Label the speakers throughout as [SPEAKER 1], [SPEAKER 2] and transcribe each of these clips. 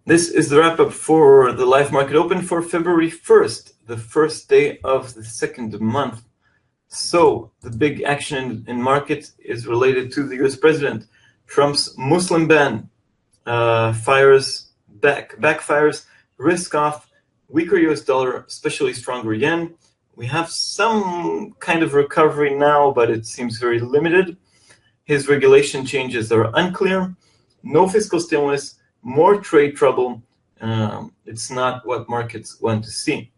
[SPEAKER 1] This is the wrap-up for the live market open for February 1st, the first day of the second month. So the big action in markets is related to the US president. Trump's Muslim ban backfires, risk off, weaker US dollar, especially stronger yen. We have some kind of recovery now, but it seems very limited. His regulation changes are unclear. No fiscal stimulus, more trade trouble. It's not what markets want to see.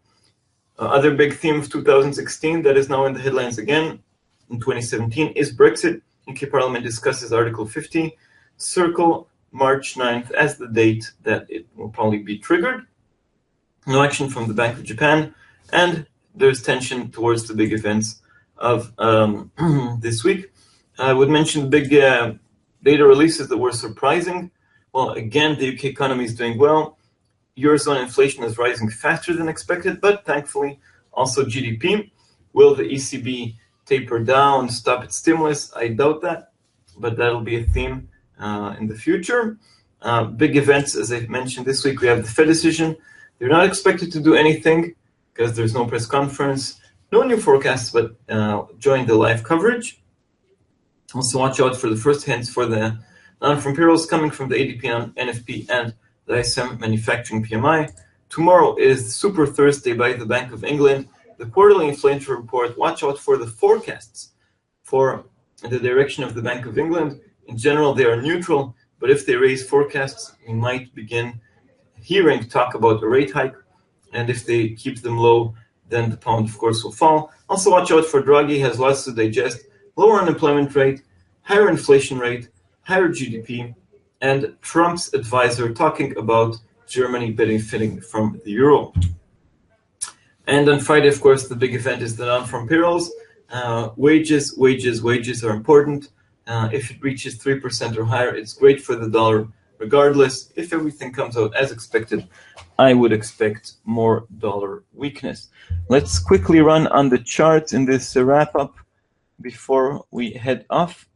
[SPEAKER 1] Other big theme of 2016 that is now in the headlines again in 2017 is Brexit. UK Parliament discusses Article 50. Circle March 9th as the date that it will probably be triggered. No action from the Bank of Japan, and there's tension towards the big events of this week. I would mention big data releases that were surprising. Well, again, the UK economy is doing well. Eurozone inflation is rising faster than expected, but thankfully also GDP. Will the ECB taper down, stop its stimulus? I doubt that, but that'll be a theme in the future. Big events, as I mentioned this week, we have the Fed decision. They're not expected to do anything because there's no press conference, no new forecasts, but join the live coverage. Also watch out for the first hints for the non-farm payrolls coming from the ADP and NFP and the ISM manufacturing PMI. Tomorrow is Super Thursday by the Bank of England, the quarterly inflation report. Watch out for the forecasts for the direction of the Bank of England. In general, they are neutral, but if they raise forecasts, we might begin hearing talk about a rate hike. And if they keep them low, then the pound, of course, will fall. Also watch out for Draghi, has lots to digest. Lower unemployment rate, higher inflation rate, higher GDP, and Trump's advisor talking about Germany benefiting from the euro. And on Friday, of course, the big event is the non-farm payrolls. Wages are important. If it reaches 3% or higher, it's great for the dollar. Regardless, if everything comes out as expected, I would expect more dollar weakness. Let's quickly run on the charts in this wrap-up before we head off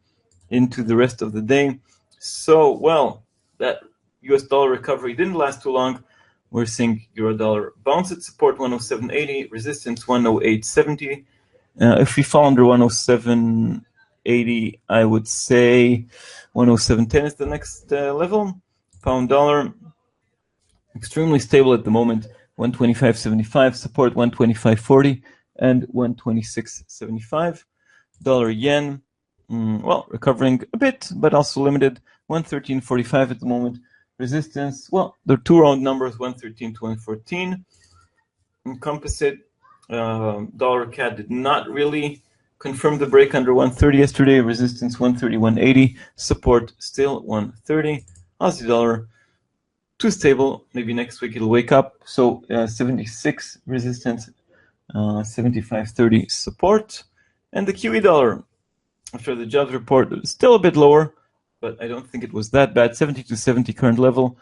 [SPEAKER 1] into the rest of the day. So, well, that US dollar recovery didn't last too long. We're seeing euro dollar bounce at support 107.80, resistance 108.70. If we fall under 107.80, I would say 107.10 is the next level. Pound dollar, extremely stable at the moment, 125.75, support 125.40 and 126.75. Dollar yen, well, recovering a bit, but also limited, 113.45 at the moment. Resistance, well, the two round numbers, 113 to 114. In composite, dollar CAD did not really confirm the break under 130 yesterday. Resistance 130.180, support still 130. Aussie dollar too stable. Maybe next week it'll wake up. So 76 resistance, 75.30 support. And the QE dollar, after the jobs report, is still a bit lower, but I don't think it was that bad. 72.70 current level,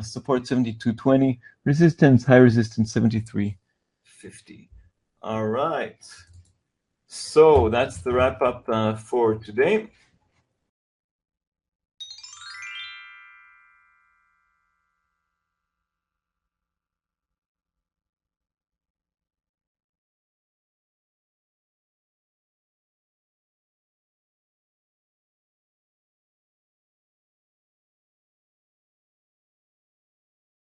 [SPEAKER 1] support 72.20, resistance, high resistance 73.50. All right. So that's the wrap up for today.